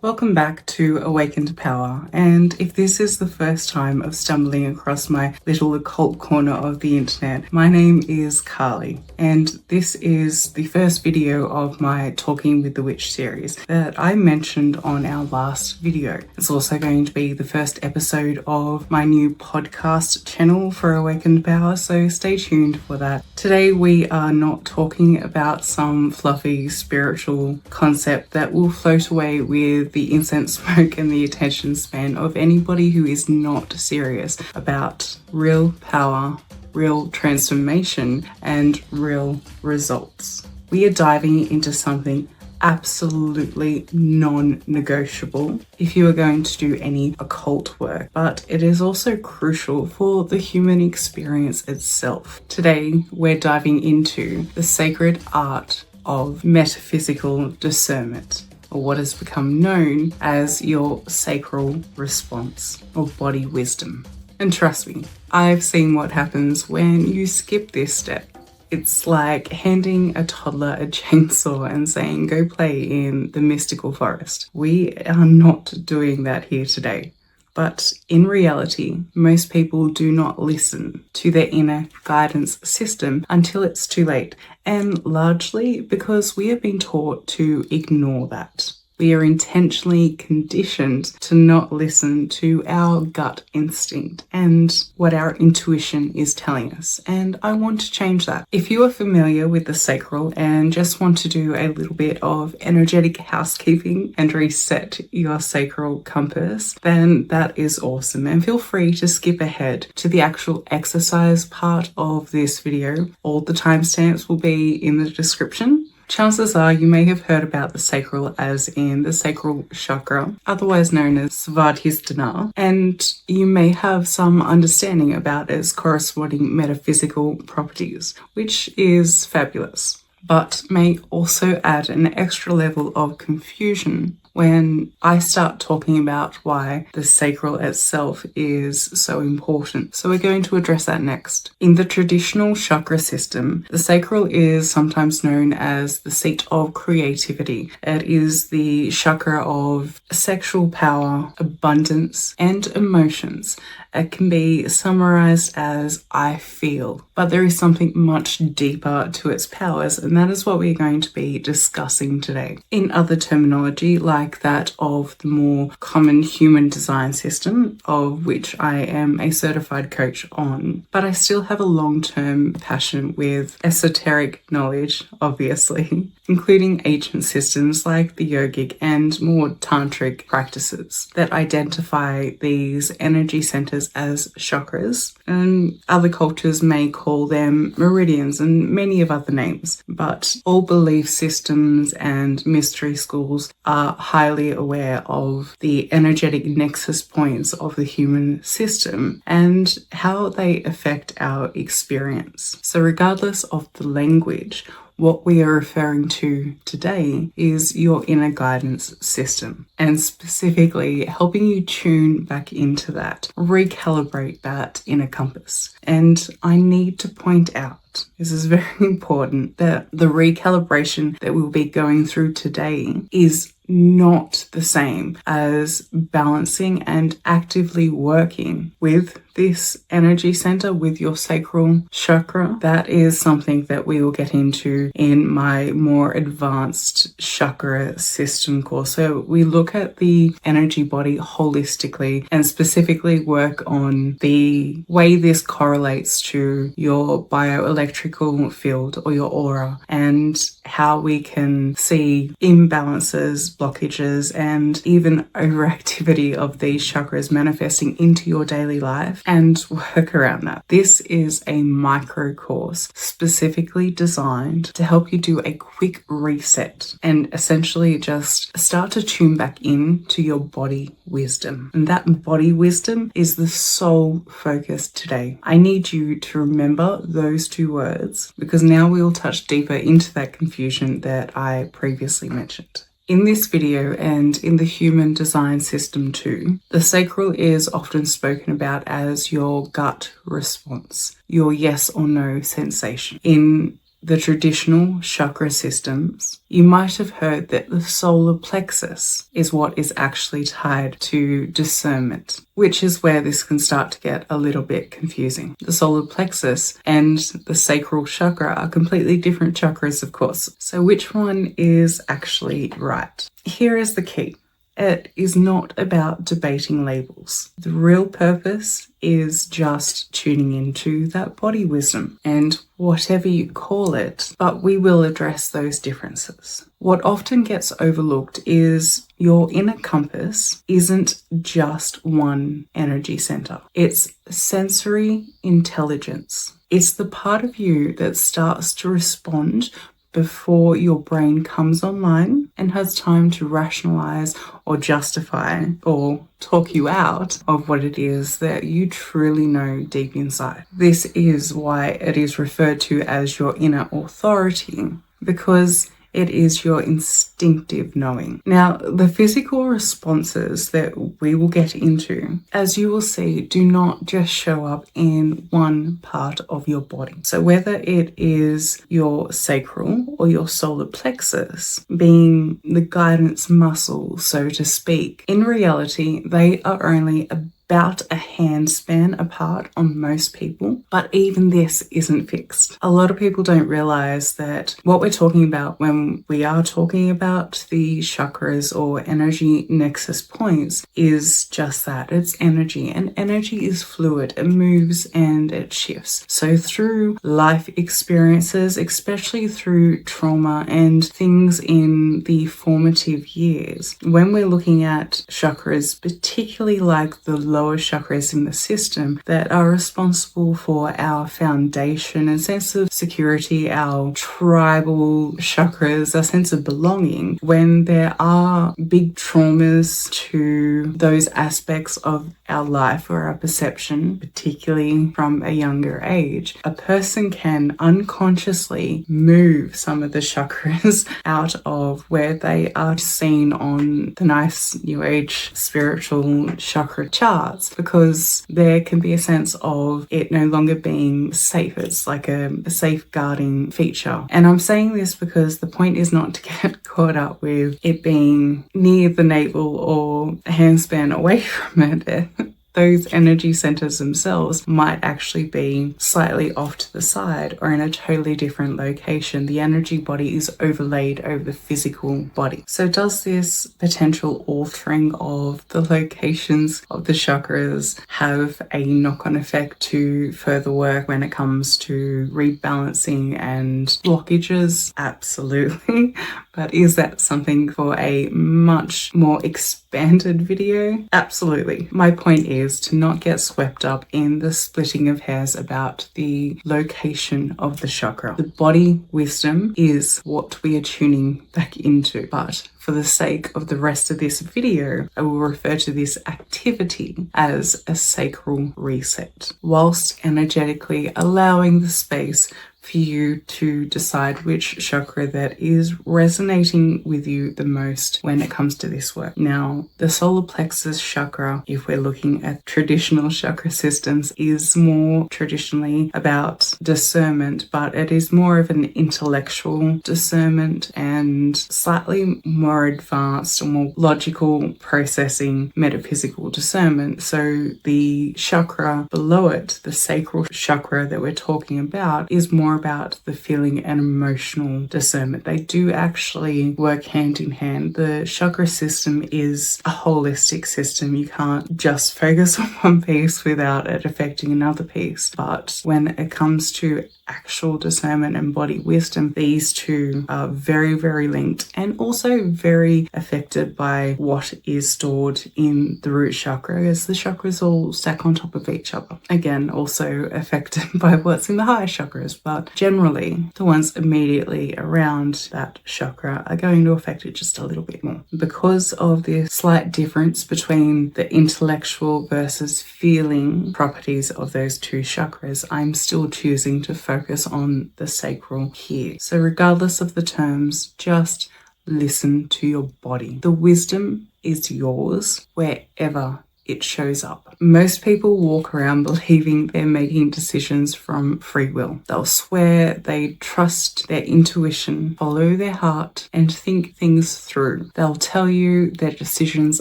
Welcome back to Awaken to Power, and if this is the first time of stumbling across my little occult corner of the internet, my name is Carly, and this is the first video of my Talking with the Witch series that I mentioned on our last video. It's also going to be the first episode of my new podcast channel for Awaken to Power, so stay tuned for that. Today we are not talking about some fluffy spiritual concept that will float away with the incense smoke and the attention span of anybody who is not serious about real power, real transformation, and real results. We are diving into something absolutely non-negotiable if you are going to do any occult work, but it is also crucial for the human experience itself. Today, we're diving into the sacred art of metaphysical discernment, or what has become known as your sacral response or body wisdom. And trust me, I've seen what happens when you skip this step. It's like handing a toddler a chainsaw and saying, go play in the mystical forest. We are not doing that here today. But in reality, most people do not listen to their inner guidance system until it's too late, and largely because we have been taught to ignore that. We are intentionally conditioned to not listen to our gut instinct and what our intuition is telling us. And I want to change that. If you are familiar with the sacral and just want to do a little bit of energetic housekeeping and reset your sacral compass, then that is awesome. And feel free to skip ahead to the actual exercise part of this video. All the timestamps will be in the description. Chances are you may have heard about the sacral as in the sacral chakra, otherwise known as Svadhisthana, and you may have some understanding about its corresponding metaphysical properties, which is fabulous, but may also add an extra level of confusion when I start talking about why the sacral itself is so important. So we're going to address that next. In the traditional chakra system, the sacral is sometimes known as the seat of creativity. It is the chakra of sexual power, abundance, and emotions. It can be summarized as I feel, but there is something much deeper to its powers, and that is what we're going to be discussing today. In other terminology, like that of the more common human design system, of which I am a certified coach on, but I still have a long-term passion with esoteric knowledge, obviously, including ancient systems like the yogic and more tantric practices that identify these energy centers as chakras, and other cultures may call them meridians and many of other names, but all belief systems and mystery schools are highly aware of the energetic nexus points of the human system and how they affect our experience. So regardless of the language, what we are referring to today is your inner guidance system, and specifically helping you tune back into that, recalibrate that inner compass. And I need to point out, this is very important, that the recalibration that we'll be going through today is not the same as balancing and actively working with this energy center, with your sacral chakra. That is something that we will get into in my more advanced chakra system course. So we look at the energy body holistically and specifically work on the way this correlates to your bioelectrical field or your aura, and how we can see imbalances, blockages, and even overactivity of these chakras manifesting into your daily life and work around that. This is a micro course specifically designed to help you do a quick reset and essentially just start to tune back in to your body wisdom. And that body wisdom is the sole focus today. I need you to remember those two words, because now we will touch deeper into that confusion that I previously mentioned. In this video and in the human design system too, the sacral is often spoken about as your gut response, your yes or no sensation. In the traditional chakra systems, you might have heard that the solar plexus is what is actually tied to discernment, which is where this can start to get a little bit confusing. The solar plexus and the sacral chakra are completely different chakras, of course. So which one is actually right? Here is the key. It is not about debating labels. The real purpose is just tuning into that body wisdom and whatever you call it, but we will address those differences. What often gets overlooked is your inner compass isn't just one energy center. It's sensory intelligence. It's the part of you that starts to respond before your brain comes online and has time to rationalize or justify or talk you out of what it is that you truly know deep inside. This is why it is referred to as your inner authority, because it is your instinctive knowing. Now, the physical responses that we will get into, as you will see, do not just show up in one part of your body. So whether it is your sacral or your solar plexus being the guidance muscle, so to speak, in reality, they are only about a hand span apart on most people, but even this isn't fixed. A lot of people don't realize that what we're talking about when we are talking about the chakras or energy nexus points is just that. It's energy, and energy is fluid. It moves and it shifts. So through life experiences, especially through trauma and things in the formative years, when we're looking at chakras, particularly like the lower chakras in the system that are responsible for our foundation and sense of security, our tribal chakras, our sense of belonging, when there are big traumas to those aspects of our life or our perception, particularly from a younger age, a person can unconsciously move some of the chakras out of where they are seen on the nice new age spiritual chakra charts, because there can be a sense of it no longer being safe. It's like a safeguarding feature. And I'm saying this because the point is not to get caught up with it being near the navel or a handspan away from it. Those energy centers themselves might actually be slightly off to the side or in a totally different location. The energy body is overlaid over the physical body. So does this potential altering of the locations of the chakras have a knock-on effect to further work when it comes to rebalancing and blockages? Absolutely. But is that something for a much more expanded video? Absolutely. My point is to not get swept up in the splitting of hairs about the location of the chakra. The body wisdom is what we are tuning back into. But for the sake of the rest of this video, I will refer to this activity as a sacral reset, whilst energetically allowing the space for you to decide which chakra that is resonating with you the most when it comes to this work. Now, the solar plexus chakra, if we're looking at traditional chakra systems, is more traditionally about discernment, but it is more of an intellectual discernment and slightly more advanced or more logical processing metaphysical discernment. So the chakra below it, the sacral chakra that we're talking about, is more about the feeling and emotional discernment. They do actually work hand in hand. The chakra system is a holistic system. You can't just focus on one piece without it affecting another piece. But when it comes to actual discernment and body wisdom, these two are very, very linked and also very affected by what is stored in the root chakra, as the chakras all stack on top of each other. Again, also affected by what's in the higher chakras, but generally the ones immediately around that chakra are going to affect it just a little bit more. Because of the slight difference between the intellectual versus feeling properties of those two chakras, I'm still choosing to focus on the sacral here. So regardless of the terms, just listen to your body. The wisdom is yours wherever it shows up. Most people walk around believing they're making decisions from free will. They'll swear they trust their intuition, follow their heart, and think things through. They'll tell you their decisions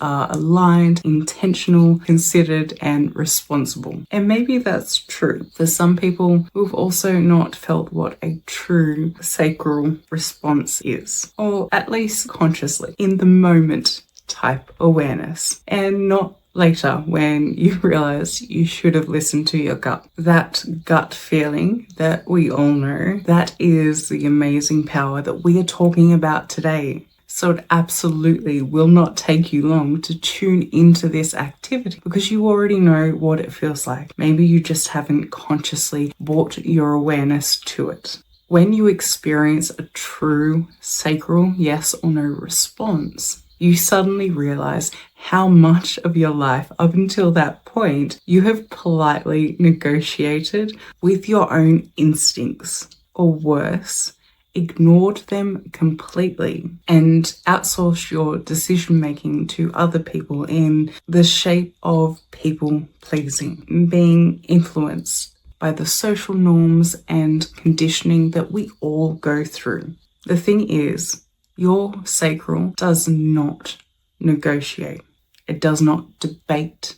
are aligned, intentional, considered, and responsible. And maybe that's true for some people who've also not felt what a true sacral response is, or at least consciously, in the moment type awareness, and not later when you realize you should have listened to your gut. That gut feeling that we all know, that is the amazing power that we are talking about today. So it absolutely will not take you long to tune into this activity because you already know what it feels like. Maybe you just haven't consciously brought your awareness to it. When you experience a true sacral yes or no response, you suddenly realize how much of your life up until that point you have politely negotiated with your own instincts, or worse, ignored them completely and outsourced your decision making to other people in the shape of people pleasing, being influenced by the social norms and conditioning that we all go through. The thing is, your sacral does not negotiate. It does not debate.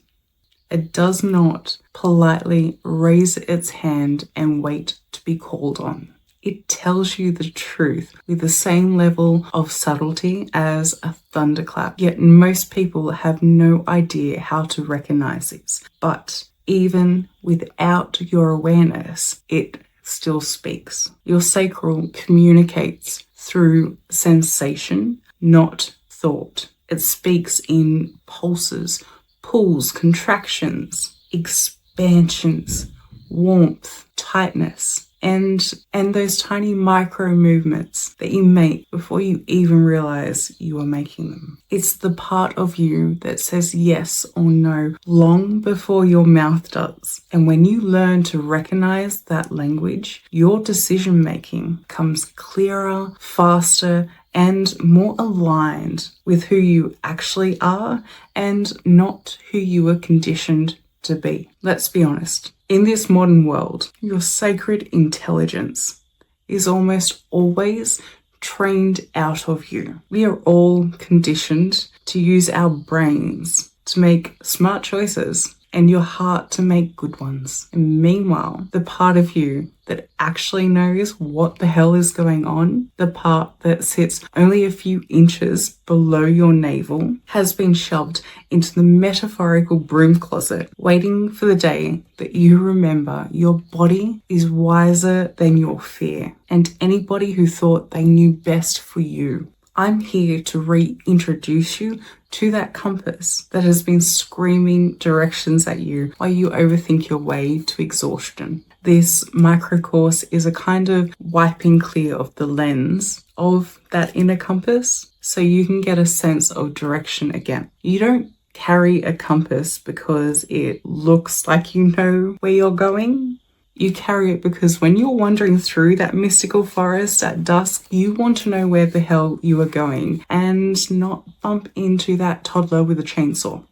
It does not politely raise its hand and wait to be called on. It tells you the truth with the same level of subtlety as a thunderclap. Yet most people have no idea how to recognize this. But even without your awareness, it still speaks. Your sacral communicates through sensation, not thought. It speaks in pulses, pulls, contractions, expansions, warmth, tightness, and those tiny micro movements that you make before you even realize you are making them. It's the part of you that says yes or no long before your mouth does. And when you learn to recognize that language, your decision making comes clearer, faster, and more aligned with who you actually are and not who you were conditioned to be. Let's be honest. In this modern world, your sacred intelligence is almost always trained out of you. We are all conditioned to use our brains to make smart choices and your heart to make good ones. And meanwhile, the part of you that actually knows what the hell is going on, the part that sits only a few inches below your navel, has been shoved into the metaphorical broom closet, waiting for the day that you remember your body is wiser than your fear and anybody who thought they knew best for you. I'm here to reintroduce you to that compass that has been screaming directions at you while you overthink your way to exhaustion. This micro course is a kind of wiping clear of the lens of that inner compass so you can get a sense of direction again. You don't carry a compass because it looks like you know where you're going. You carry it because when you're wandering through that mystical forest at dusk, you want to know where the hell you are going and not bump into that toddler with a chainsaw.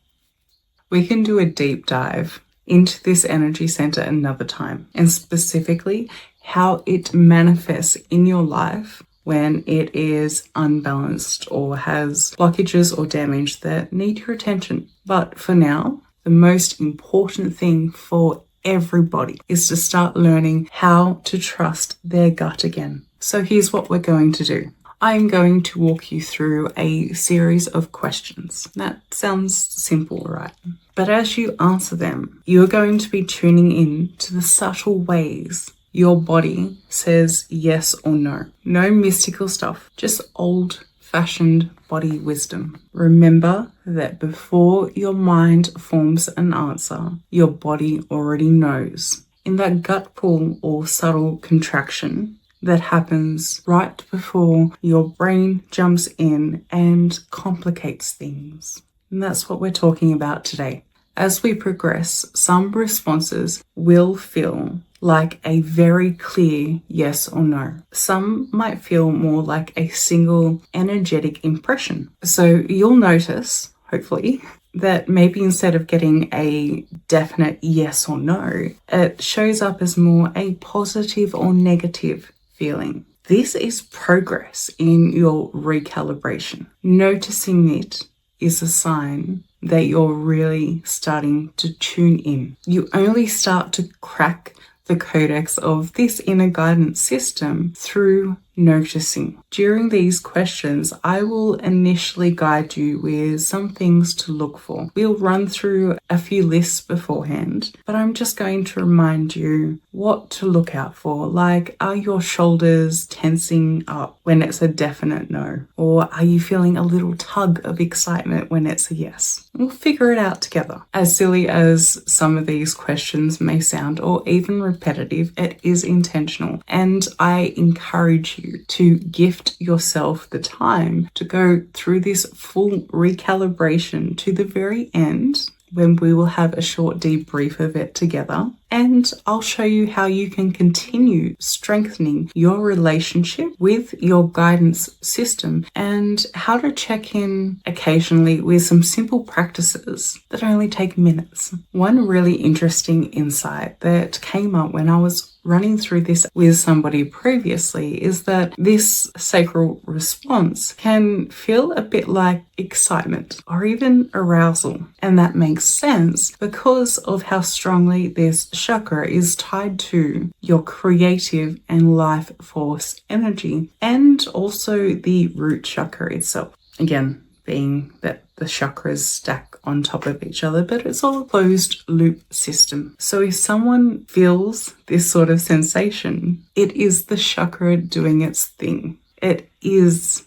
We can do a deep dive into this energy center another time, and specifically how it manifests in your life when it is unbalanced or has blockages or damage that need your attention. But for now, the most important thing for everybody is to start learning how to trust their gut again. So here's what we're going to do. I'm going to walk you through a series of questions. That sounds simple, right? But as you answer them, you're going to be tuning in to the subtle ways your body says yes or no. No mystical stuff, just old-fashioned body wisdom. Remember that before your mind forms an answer, your body already knows. In that gut pull or subtle contraction that happens right before your brain jumps in and complicates things. And that's what we're talking about today. As we progress, some responses will feel like a very clear yes or no. Some might feel more like a single energetic impression. So you'll notice, hopefully, that maybe instead of getting a definite yes or no, it shows up as more a positive or negative feeling. This is progress in your recalibration. Noticing it is a sign that you're really starting to tune in. You only start to crack the codex of this inner guidance system through noticing. During these questions, I will initially guide you with some things to look for. We'll run through a few lists beforehand, but I'm just going to remind you what to look out for. Like, are your shoulders tensing up when it's a definite no? Or are you feeling a little tug of excitement when it's a yes? We'll figure it out together. As silly as some of these questions may sound, or even repetitive, it is intentional. And I encourage you to gift yourself the time to go through this full recalibration to the very end, when we will have a short debrief of it together. And I'll show you how you can continue strengthening your relationship with your guidance system and how to check in occasionally with some simple practices that only take minutes. One really interesting insight that came up when I was running through this with somebody previously is that this sacral response can feel a bit like excitement or even arousal. And that makes sense because of how strongly this chakra is tied to your creative and life force energy, and also the root chakra itself. Again, being that the chakras stack on top of each other, but it's all a closed loop system. So if someone feels this sort of sensation, it is the chakra doing its thing. It is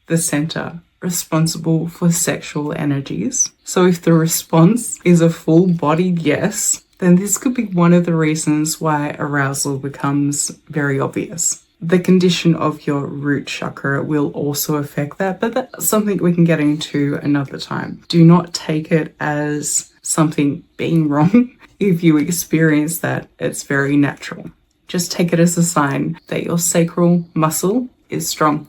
the center responsible for sexual energies. So if the response is a full-bodied yes, then this could be one of the reasons why arousal becomes very obvious. The condition of your root chakra will also affect that, but that's something we can get into another time. Do not take it as something being wrong. If you experience that, it's very natural. Just take it as a sign that your sacral muscle is strong.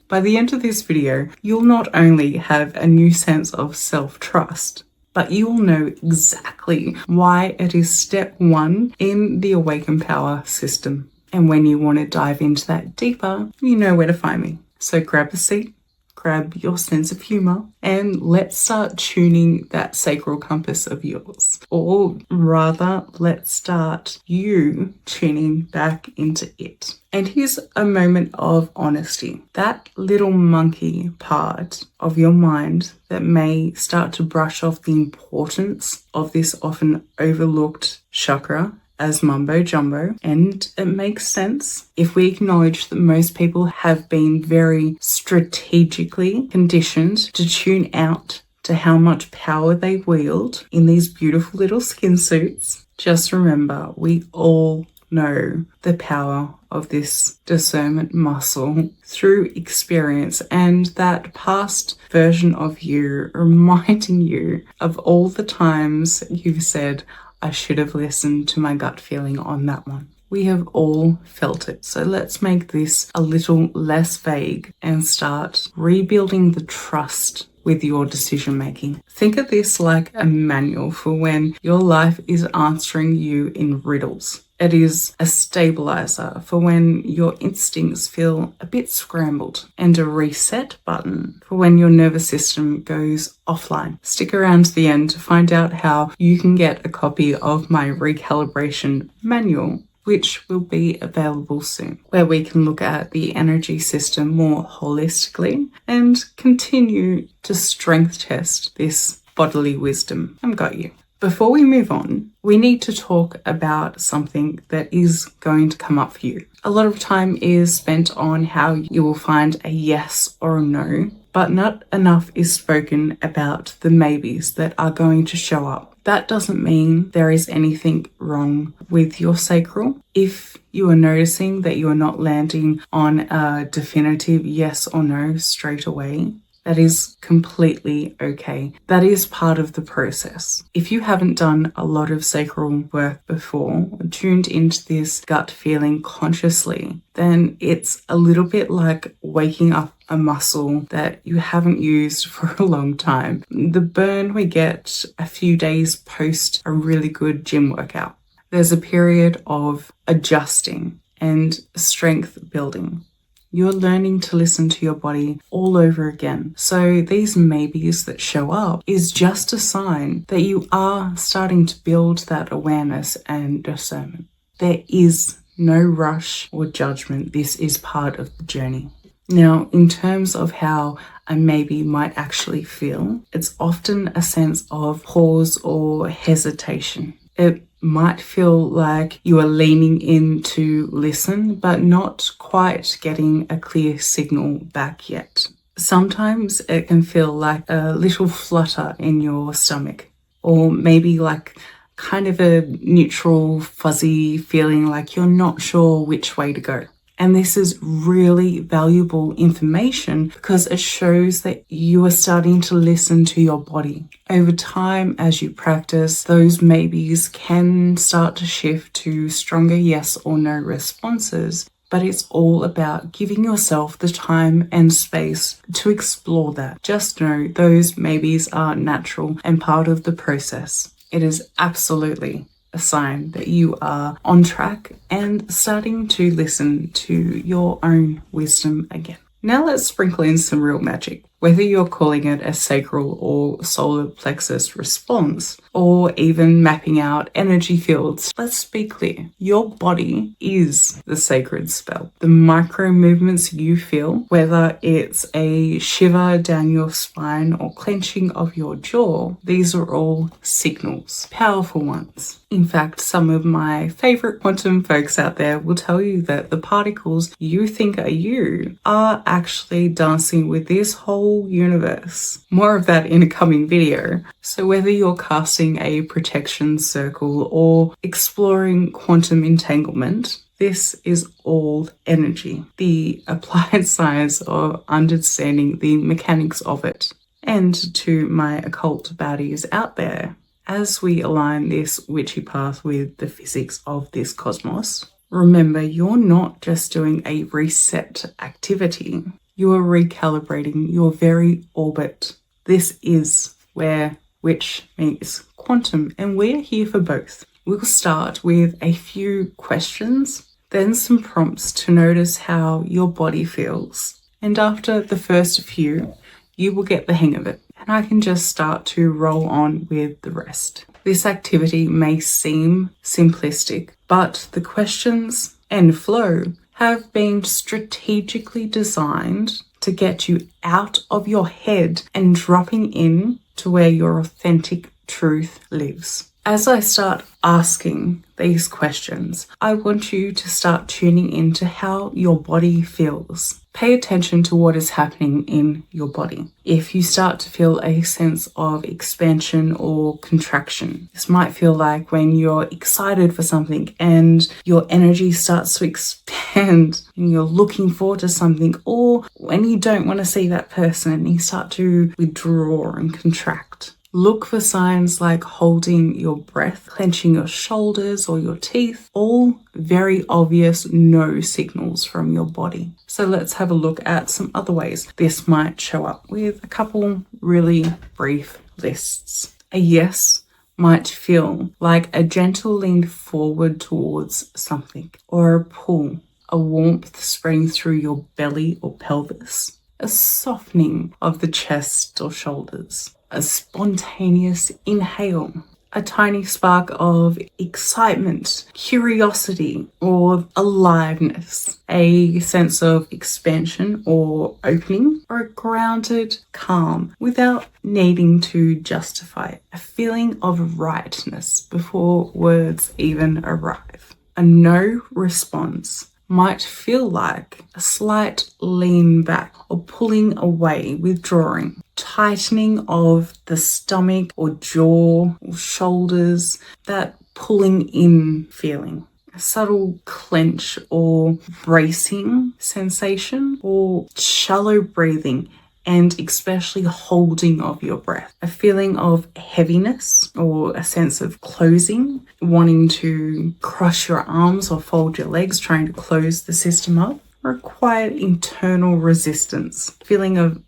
By the end of this video, you'll not only have a new sense of self-trust, but you will know exactly why it is step 1 in the Awaken Power system. And when you want to dive into that deeper, you know where to find me. So grab a seat, grab your sense of humor, and let's start tuning that sacral compass of yours. Or rather, let's start you tuning back into it. And here's a moment of honesty. That little monkey part of your mind that may start to brush off the importance of this often overlooked chakra as mumbo jumbo, and it makes sense if we acknowledge that most people have been very strategically conditioned to tune out to how much power they wield in these beautiful little skin suits. Just remember, we all know the power of this discernment muscle through experience, and that past version of you reminding you of all the times you've said, I should have listened to my gut feeling on that one. We have all felt it. So let's make this a little less vague and start rebuilding the trust with your decision making. Think of this like a manual for when your life is answering you in riddles. It is a stabilizer for when your instincts feel a bit scrambled, and a reset button for when your nervous system goes offline. Stick around to the end to find out how you can get a copy of my recalibration manual, which will be available soon, where we can look at the energy system more holistically and continue to strength test this bodily wisdom. I've got you. Before we move on, we need to talk about something that is going to come up for you. A lot of time is spent on how you will find a yes or a no, but not enough is spoken about the maybes that are going to show up. That doesn't mean there is anything wrong with your sacral. If you are noticing that you are not landing on a definitive yes or no straight away, that is completely okay. That is part of the process. If you haven't done a lot of sacral work before, tuned into this gut feeling consciously, then it's a little bit like waking up a muscle that you haven't used for a long time. The burn we get a few days post a really good gym workout. There's a period of adjusting and strength building. You're learning to listen to your body all over again. So these maybes that show up is just a sign that you are starting to build that awareness and discernment. There is no rush or judgment. This is part of the journey. Now, in terms of how a maybe might actually feel, it's often a sense of pause or hesitation. It might feel like you are leaning in to listen, but not quite getting a clear signal back yet. Sometimes it can feel like a little flutter in your stomach, or maybe like kind of a neutral, fuzzy feeling like you're not sure which way to go. And this is really valuable information because it shows that you are starting to listen to your body. Over time, as you practice, those maybes can start to shift to stronger yes or no responses. But it's all about giving yourself the time and space to explore that. Just know those maybes are natural and part of the process. It is absolutely a sign that you are on track and starting to listen to your own wisdom again. Now let's sprinkle in some real magic. Whether you're calling it a sacral or solar plexus response, or even mapping out energy fields, let's be clear. Your body is the sacred spell. The micro movements you feel, whether it's a shiver down your spine or clenching of your jaw, these are all signals, powerful ones. In fact, some of my favorite quantum folks out there will tell you that the particles you think are you are actually dancing with this whole universe. More of that in a coming video. So whether you're casting a protection circle or exploring quantum entanglement, this is all energy. The applied science of understanding the mechanics of it. And to my occult baddies out there, as we align this witchy path with the physics of this cosmos, remember you're not just doing a reset activity. You are recalibrating your very orbit. This is where witch meets quantum, and we're here for both. We'll start with a few questions, then some prompts to notice how your body feels. And after the first few, you will get the hang of it. And I can just start to roll on with the rest. This activity may seem simplistic, but the questions and flow have been strategically designed to get you out of your head and dropping in to where your authentic truth lives. As I start asking these questions, I want you to start tuning into how your body feels. Pay attention to what is happening in your body. If you start to feel a sense of expansion or contraction, this might feel like when you're excited for something and your energy starts to expand and you're looking forward to something, or when you don't want to see that person and you start to withdraw and contract. Look for signs like holding your breath, clenching your shoulders or your teeth, all very obvious no signals from your body. So let's have a look at some other ways this might show up with a couple really brief lists. A yes might feel like a gentle lean forward towards something, or a pull, a warmth spreading through your belly or pelvis, a softening of the chest or shoulders, a spontaneous inhale, a tiny spark of excitement, curiosity, or aliveness, a sense of expansion or opening, or a grounded calm without needing to justify it, a feeling of rightness before words even arrive. A no response might feel like a slight lean back or pulling away, withdrawing, tightening of the stomach or jaw or shoulders, that pulling in feeling. A subtle clench or bracing sensation, or shallow breathing and especially holding of your breath. A feeling of heaviness or a sense of closing, wanting to cross your arms or fold your legs, trying to close the system up. or a quiet internal resistance, feeling of,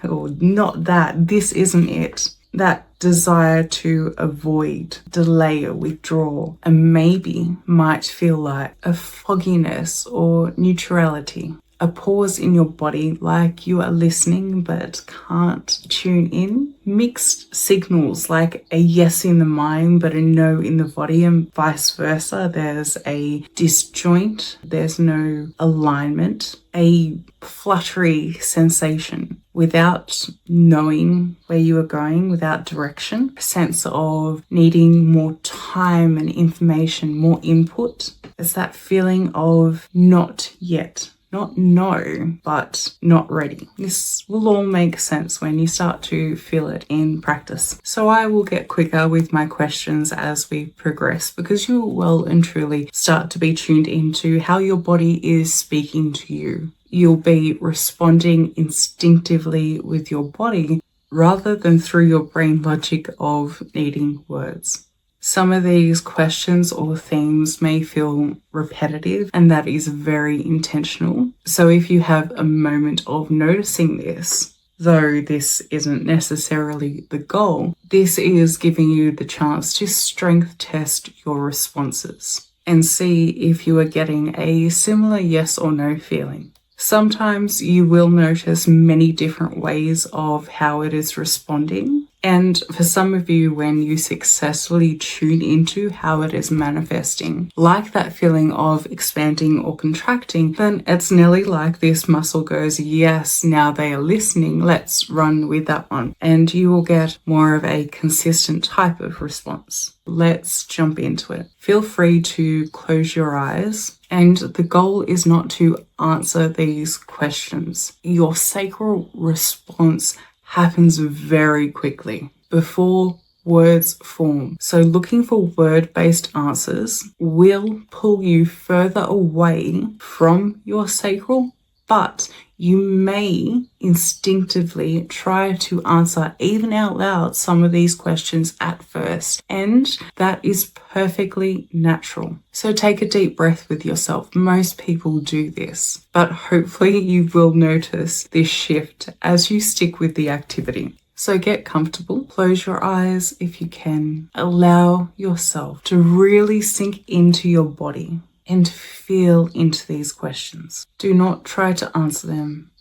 or not that, this isn't it. That desire to avoid, delay, or withdraw, and maybe might feel like a fogginess or neutrality. A pause in your body, like you are listening but can't tune in. Mixed signals, like a yes in the mind but a no in the body, and vice versa. There's a disjoint, there's no alignment, a fluttery sensation without knowing where you are going, without direction, a sense of needing more time and information, more input. It's that feeling of not yet. Not no, but not ready. This will all make sense when you start to feel it in practice. So I will get quicker with my questions as we progress, because you will well and truly start to be tuned into how your body is speaking to you. You'll be responding instinctively with your body rather than through your brain logic of needing words. Some of these questions or themes may feel repetitive, and that is very intentional. So if you have a moment of noticing this, though this isn't necessarily the goal, this is giving you the chance to strength test your responses and see if you are getting a similar yes or no feeling. Sometimes you will notice many different ways of how it is responding. And for some of you, when you successfully tune into how it is manifesting, like that feeling of expanding or contracting, then it's nearly like this muscle goes, yes, now they are listening, let's run with that one. And you will get more of a consistent type of response. Let's jump into it. Feel free to close your eyes. And the goal is not to answer these questions. Your sacral response happens very quickly before words form. So looking for word-based answers will pull you further away from your sacral, but you may instinctively try to answer even out loud some of these questions at first, and that is perfectly natural. So take a deep breath with yourself. Most people do this, but hopefully you will notice this shift as you stick with the activity. So get comfortable, close your eyes if you can, allow yourself to really sink into your body and feel into these questions. Do not try to answer them.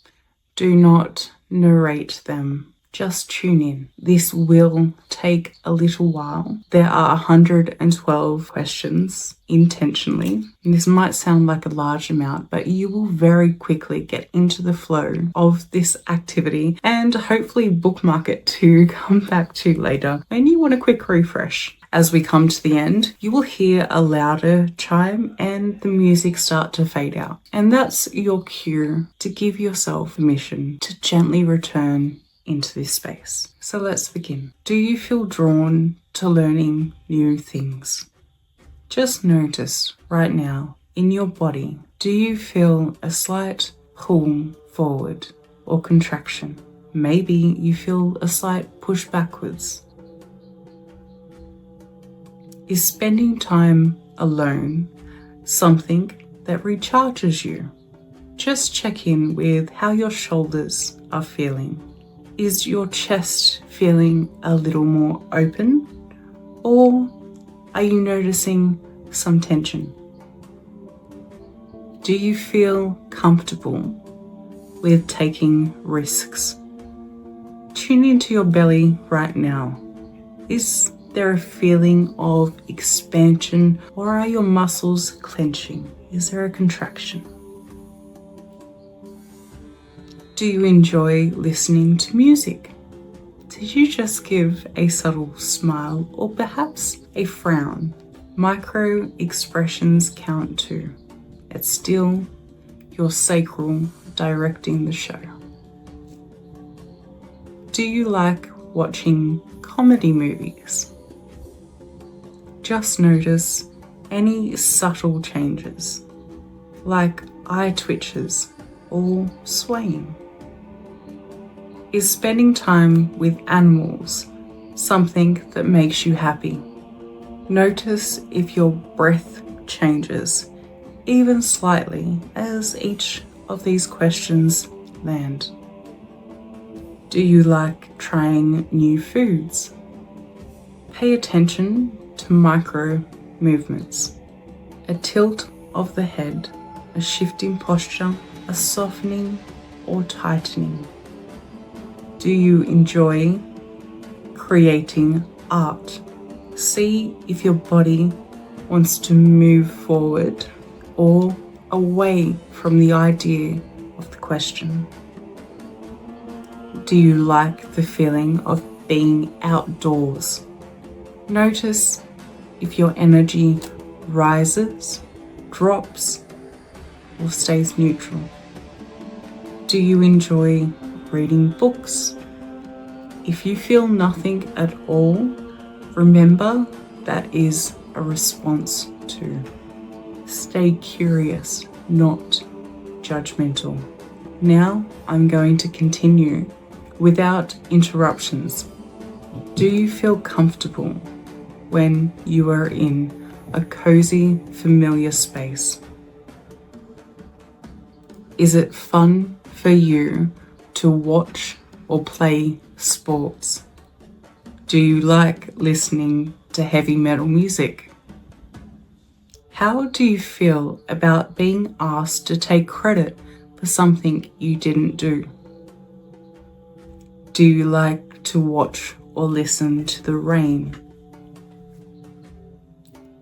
Do not narrate them. Just tune in. This will take a little while. There are 112 questions intentionally. And this might sound like a large amount, but you will very quickly get into the flow of this activity and hopefully bookmark it to come back to later when you want a quick refresh. As we come to the end, you will hear a louder chime and the music start to fade out. And that's your cue to give yourself permission to gently return into this space. So let's begin. Do you feel drawn to learning new things? Just notice right now in your body, do you feel a slight pull forward or contraction? Maybe you feel a slight push backwards. Is spending time alone something that recharges you? Just check in with how your shoulders are feeling. Is your chest feeling a little more open, or are you noticing some tension? Do you feel comfortable with taking risks? Tune into your belly right now. Is there a feeling of expansion, or are your muscles clenching? Is there a contraction? Do you enjoy listening to music? Did you just give a subtle smile or perhaps a frown? Micro expressions count too. It's still your sacral directing the show. Do you like watching comedy movies? Just notice any subtle changes, like eye twitches or swaying. Is spending time with animals something that makes you happy? Notice if your breath changes, even slightly, as each of these questions land. Do you like trying new foods? Pay attention to micro movements. A tilt of the head, a shift in posture, a softening or tightening. Do you enjoy creating art? See if your body wants to move forward or away from the idea of the question. Do you like the feeling of being outdoors? Notice if your energy rises, drops, or stays neutral. Do you enjoy reading books? If you feel nothing at all, remember that is a response to. Stay curious, not judgmental. Now I'm going to continue without interruptions. Do you feel comfortable when you are in a cozy, familiar space? Is it fun for you to watch or play sports? Do you like listening to heavy metal music? How do you feel about being asked to take credit for something you didn't do? Do you like to watch or listen to the rain?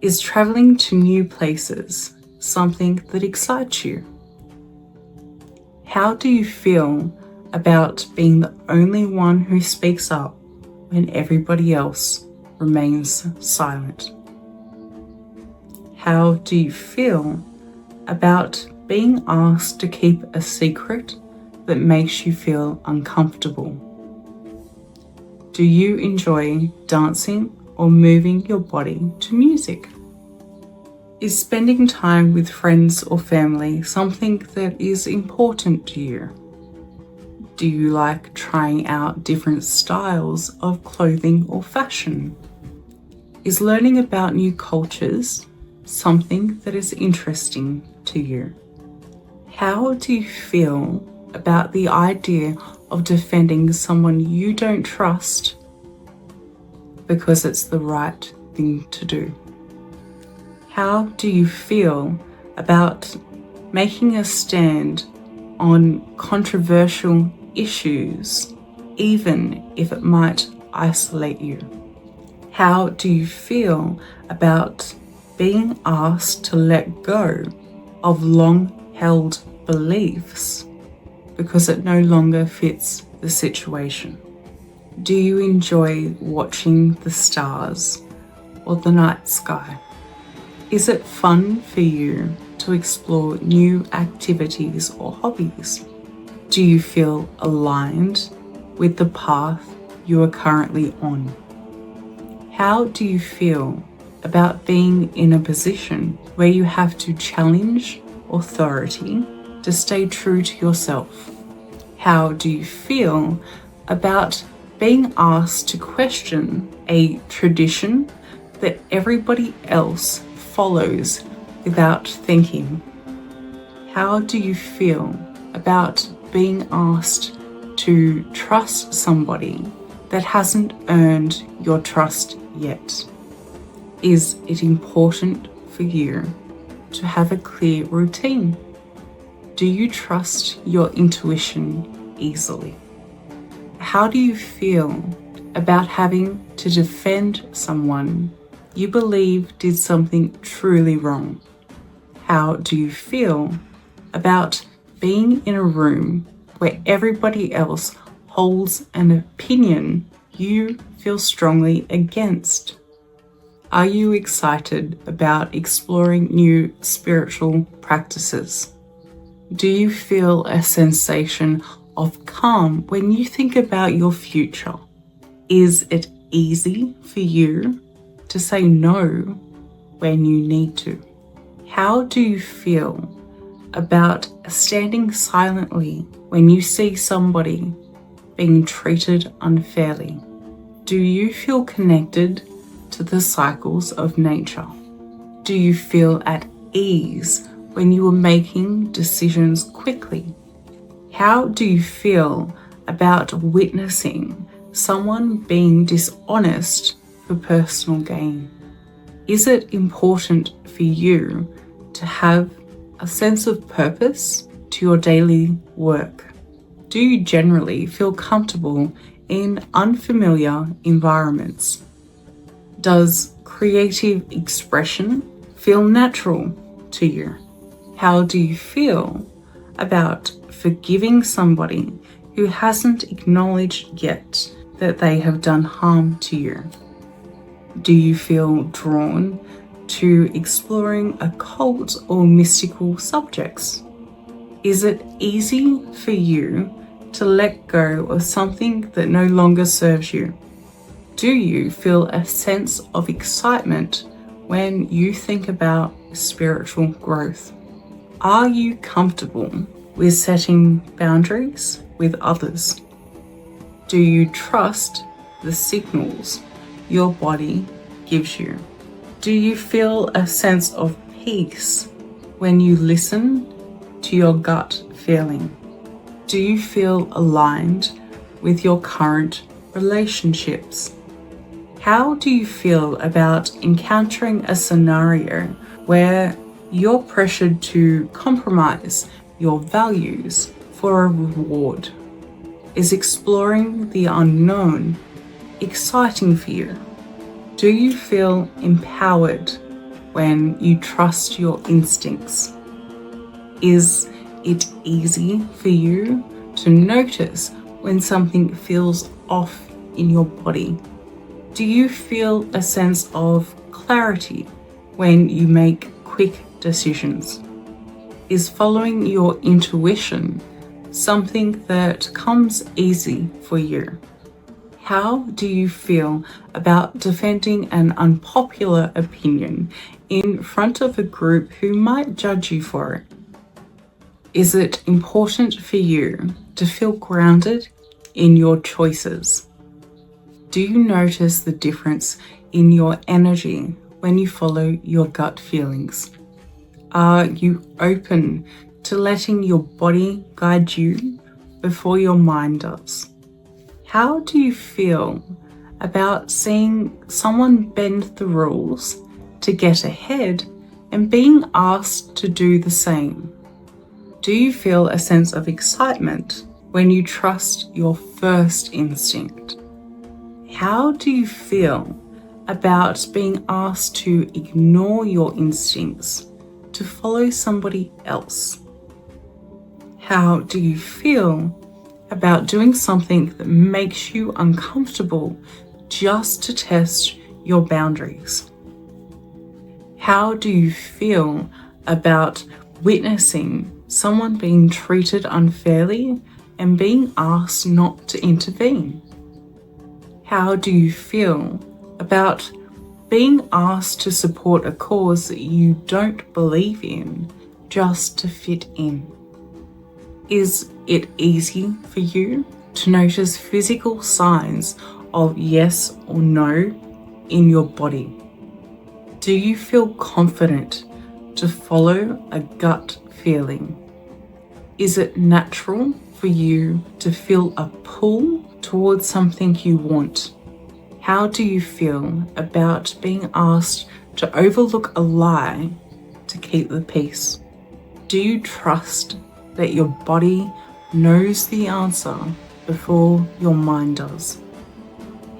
Is traveling to new places something that excites you? How do you feel about being the only one who speaks up when everybody else remains silent? How do you feel about being asked to keep a secret that makes you feel uncomfortable? Do you enjoy dancing or moving your body to music? Is spending time with friends or family something that is important to you? Do you like trying out different styles of clothing or fashion? Is learning about new cultures something that is interesting to you? How do you feel about the idea of defending someone you don't trust because it's the right thing to do? How do you feel about making a stand on controversial issues, even if it might isolate you? How do you feel about being asked to let go of long-held beliefs because it no longer fits the situation? Do you enjoy watching the stars or the night sky? Is it fun for you to explore new activities or hobbies? Do you feel aligned with the path you are currently on? How do you feel about being in a position where you have to challenge authority to stay true to yourself? How do you feel about being asked to question a tradition that everybody else follows without thinking? How do you feel about being asked to trust somebody that hasn't earned your trust yet? Is it important for you to have a clear routine? Do you trust your intuition easily? How do you feel about having to defend someone you believe did something truly wrong? How do you feel about being in a room where everybody else holds an opinion you feel strongly against? Are you excited about exploring new spiritual practices? Do you feel a sensation of calm when you think about your future? Is it easy for you to say no when you need to? How do you feel about standing silently when you see somebody being treated unfairly? Do you feel connected to the cycles of nature? Do you feel at ease when you were making decisions quickly? How do you feel about witnessing someone being dishonest for personal gain? Is it important for you to have a sense of purpose to your daily work? Do you generally feel comfortable in unfamiliar environments? Does creative expression feel natural to you? How do you feel about forgiving somebody who hasn't acknowledged yet that they have done harm to you? Do you feel drawn to exploring occult or mystical subjects? Is it easy for you to let go of something that no longer serves you? Do you feel a sense of excitement when you think about spiritual growth? Are you comfortable with setting boundaries with others? Do you trust the signals your body gives you? Do you feel a sense of peace when you listen to your gut feeling? Do you feel aligned with your current relationships? How do you feel about encountering a scenario where you're pressured to compromise your values for a reward? Is exploring the unknown exciting for you? Do you feel empowered when you trust your instincts? Is it easy for you to notice when something feels off in your body? Do you feel a sense of clarity when you make quick decisions? Is following your intuition something that comes easy for you? How do you feel about defending an unpopular opinion in front of a group who might judge you for it? Is it important for you to feel grounded in your choices? Do you notice the difference in your energy when you follow your gut feelings? Are you open to letting your body guide you before your mind does? How do you feel about seeing someone bend the rules to get ahead and being asked to do the same? Do you feel a sense of excitement when you trust your first instinct? How do you feel about being asked to ignore your instincts to follow somebody else? How do you feel about doing something that makes you uncomfortable just to test your boundaries? How do you feel about witnessing someone being treated unfairly and being asked not to intervene? How do you feel about being asked to support a cause that you don't believe in just to fit in? Is it easy for you to notice physical signs of yes or no in your body? Do you feel confident to follow a gut feeling? Is it natural for you to feel a pull towards something you want? How do you feel about being asked to overlook a lie to keep the peace? Do you trust that your body knows the answer before your mind does?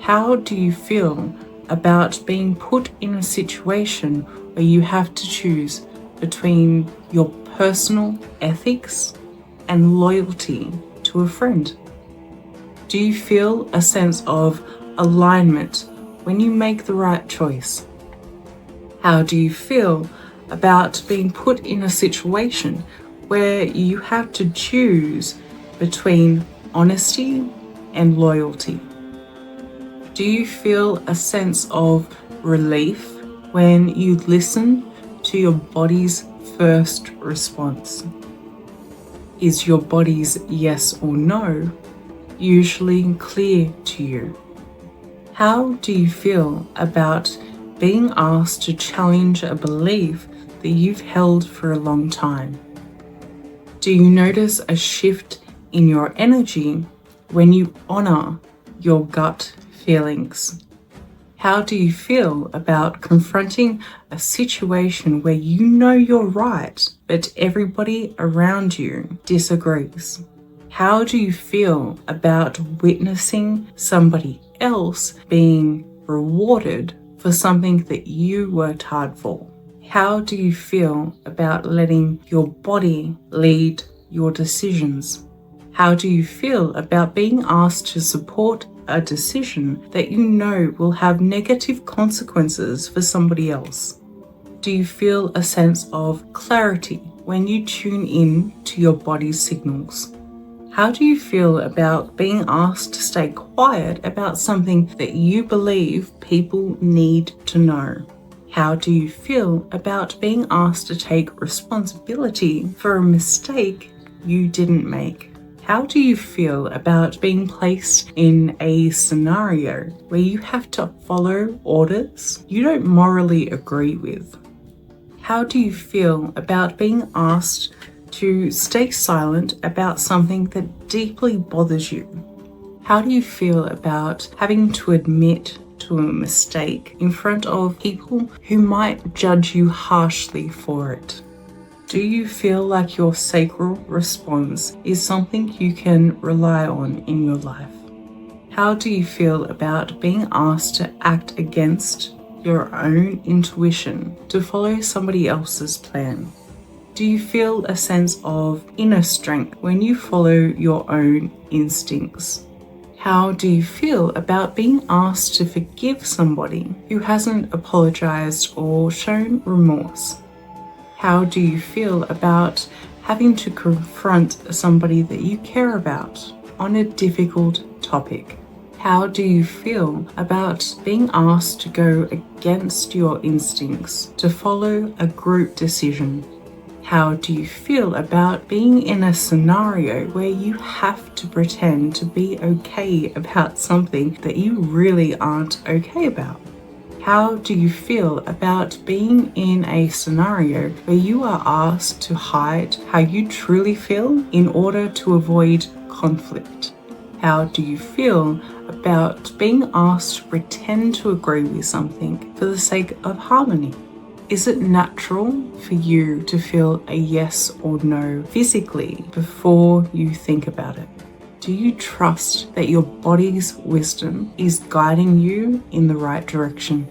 How do you feel about being put in a situation where you have to choose between your personal ethics and loyalty to a friend? Do you feel a sense of alignment when you make the right choice? How do you feel about being put in a situation where you have to choose between honesty and loyalty? Do you feel a sense of relief when you listen to your body's first response? Is your body's yes or no usually clear to you? How do you feel about being asked to challenge a belief that that you've held for a long time? Do you notice a shift in your energy when you honor your gut feelings? How do you feel about confronting a situation where you know you're right, but everybody around you disagrees? How do you feel about witnessing somebody else being rewarded for something that you worked hard for? How do you feel about letting your body lead your decisions? How do you feel about being asked to support a decision that you know will have negative consequences for somebody else? Do you feel a sense of clarity when you tune in to your body's signals? How do you feel about being asked to stay quiet about something that you believe people need to know? How do you feel about being asked to take responsibility for a mistake you didn't make? How do you feel about being placed in a scenario where you have to follow orders you don't morally agree with? How do you feel about being asked to stay silent about something that deeply bothers you? How do you feel about having to admit to a mistake in front of people who might judge you harshly for it? Do you feel like your sacral response is something you can rely on in your life? How do you feel about being asked to act against your own intuition to follow somebody else's plan? Do you feel a sense of inner strength when you follow your own instincts? How do you feel about being asked to forgive somebody who hasn't apologized or shown remorse? How do you feel about having to confront somebody that you care about on a difficult topic? How do you feel about being asked to go against your instincts to follow a group decision? How do you feel about being in a scenario where you have to pretend to be okay about something that you really aren't okay about? How do you feel about being in a scenario where you are asked to hide how you truly feel in order to avoid conflict? How do you feel about being asked to pretend to agree with something for the sake of harmony? Is it natural for you to feel a yes or no physically before you think about it? Do you trust that your body's wisdom is guiding you in the right direction?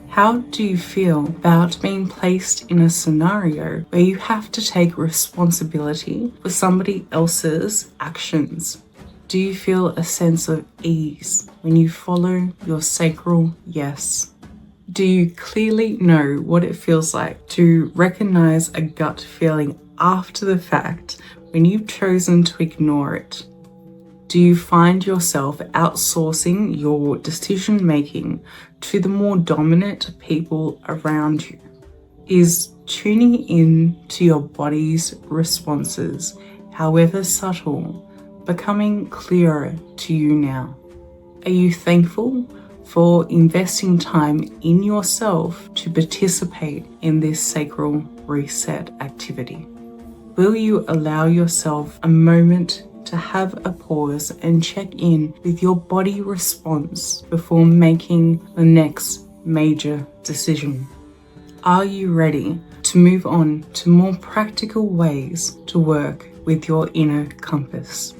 How do you feel about being placed in a scenario where you have to take responsibility for somebody else's actions? Do you feel a sense of ease when you follow your sacral yes? Do you clearly know what it feels like to recognize a gut feeling after the fact when you've chosen to ignore it? Do you find yourself outsourcing your decision making to the more dominant people around you? Is tuning in to your body's responses, however subtle, becoming clearer to you now? Are you thankful for investing time in yourself to participate in this sacral reset activity? Will you allow yourself a moment to have a pause and check in with your body response before making the next major decision? Are you ready to move on to more practical ways to work with your inner compass?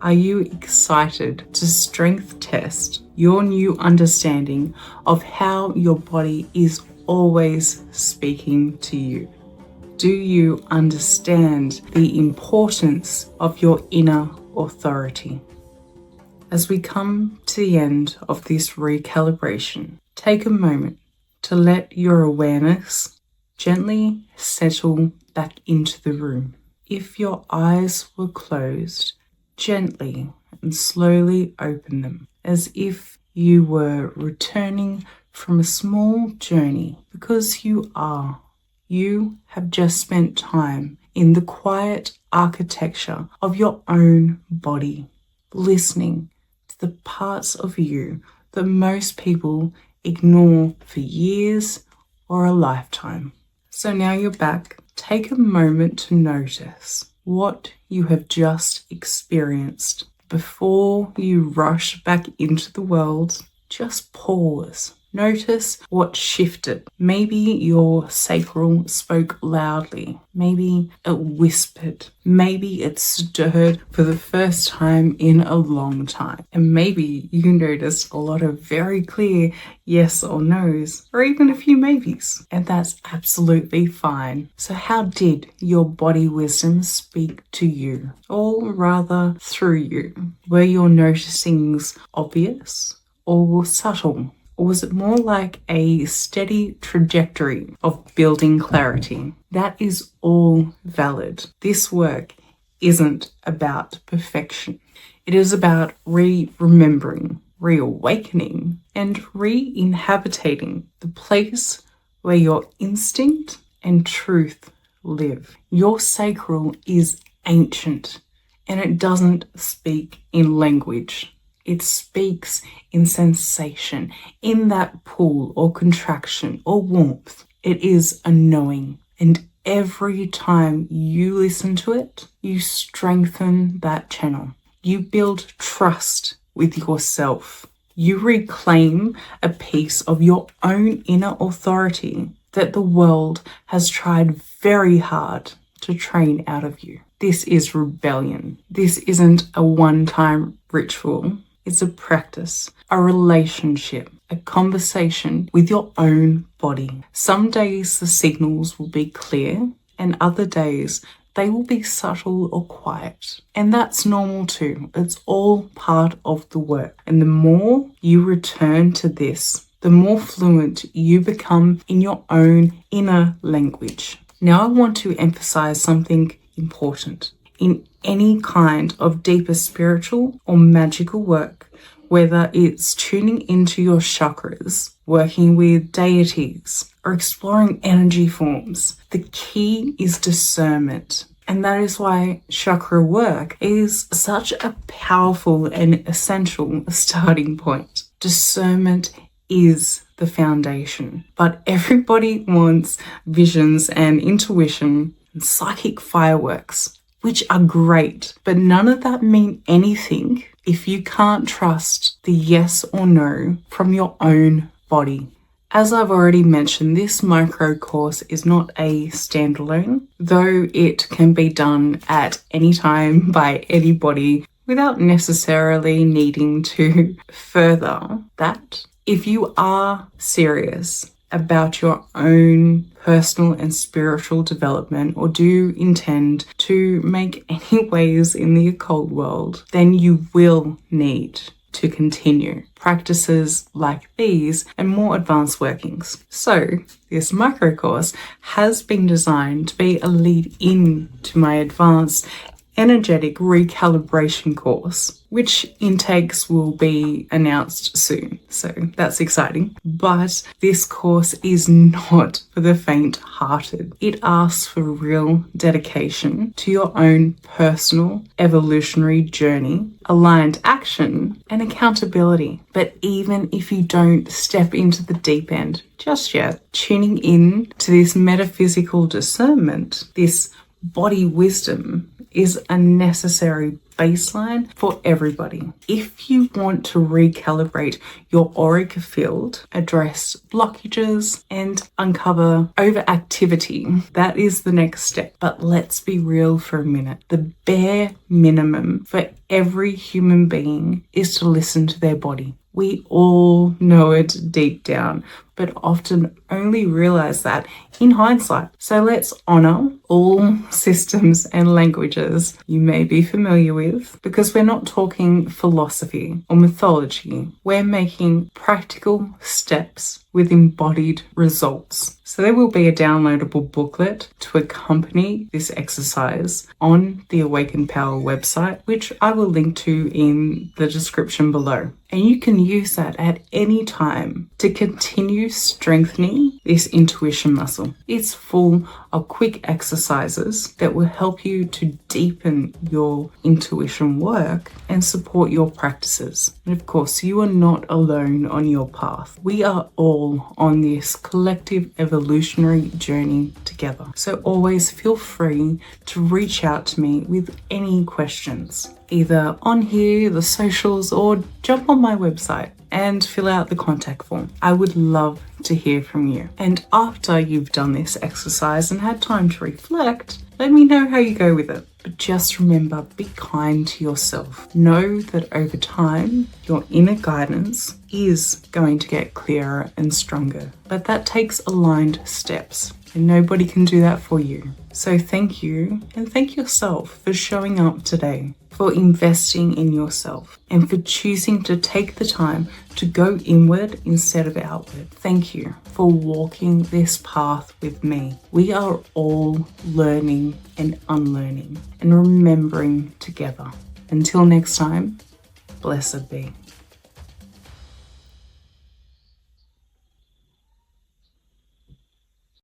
Are you excited to strength test your new understanding of how your body is always speaking to you? Do you understand the importance of your inner authority? As we come to the end of this recalibration, take a moment to let your awareness gently settle back into the room. If your eyes were closed, gently and slowly open them as if you were returning from a small journey, because you are. You have just spent time in the quiet architecture of your own body, listening to the parts of you that most people ignore for years or a lifetime. So now you're back. Take a moment to notice what you have just experienced. Before you rush back into the world, just pause. Notice what shifted. Maybe your sacral spoke loudly. Maybe it whispered. Maybe it stirred for the first time in a long time. And maybe you noticed a lot of very clear yes or no's, or even a few maybes. And that's absolutely fine. So how did your body wisdom speak to you? Or rather, through you? Were your noticings obvious or subtle? Or was it more like a steady trajectory of building clarity? That is all valid. This work isn't about perfection. It is about remembering, reawakening, and re-inhabiting the place where your instinct and truth live. Your sacral is ancient, and it doesn't speak in language. It speaks in sensation, in that pull or contraction or warmth. It is a knowing. And every time you listen to it, you strengthen that channel. You build trust with yourself. You reclaim a piece of your own inner authority that the world has tried very hard to train out of you. This is rebellion. This isn't a one-time ritual. It's a practice, a relationship, a conversation with your own body. Some days the signals will be clear, and other days they will be subtle or quiet. And that's normal too. It's all part of the work. And the more you return to this, the more fluent you become in your own inner language. Now I want to emphasize something important. In any kind of deeper spiritual or magical work, whether it's tuning into your chakras, working with deities, or exploring energy forms, the key is discernment. And that is why chakra work is such a powerful and essential starting point. Discernment is the foundation, but everybody wants visions and intuition and psychic fireworks, which are great, but none of that mean anything if you can't trust the yes or no from your own body. As I've already mentioned, this micro course is not a standalone, though it can be done at any time by anybody without necessarily needing to further that. If you are serious about your own personal and spiritual development, or do intend to make any waves in the occult world, then you will need to continue practices like these and more advanced workings. So this micro course has been designed to be a lead in to my advanced energetic recalibration course, which intakes will be announced soon. So that's exciting. But this course is not for the faint-hearted. It asks for real dedication to your own personal evolutionary journey, aligned action, and accountability. But even if you don't step into the deep end just yet, tuning in to this metaphysical discernment, this body wisdom, is a necessary baseline for everybody. If you want to recalibrate your auric field, address blockages, and uncover overactivity, that is the next step. But let's be real for a minute. The bare minimum for every human being is to listen to their body. We all know it deep down, but often only realize that in hindsight. So let's honor all systems and languages you may be familiar with, because we're not talking philosophy or mythology. We're making practical steps with embodied results. So there will be a downloadable booklet to accompany this exercise on the Awakened Power website, which I will link to in the description below. And you can use that at any time to continue strengthening this intuition muscle. It's full of quick exercises that will help you to deepen your intuition work and support your practices. And of course, you are not alone on your path. We are all on this collective evolution evolutionary journey together. So always feel free to reach out to me with any questions, either on here, the socials, or jump on my website and fill out the contact form. I would love to hear from you. And after you've done this exercise and had time to reflect, let me know how you go with it. But just remember, be kind to yourself. Know that over time, your inner guidance is going to get clearer and stronger. But that takes aligned steps, and nobody can do that for you. So thank you, and thank yourself for showing up today, for investing in yourself, and for choosing to take the time to go inward instead of outward. Thank you for walking this path with me. We are all learning and unlearning and remembering together. Until next time, blessed be.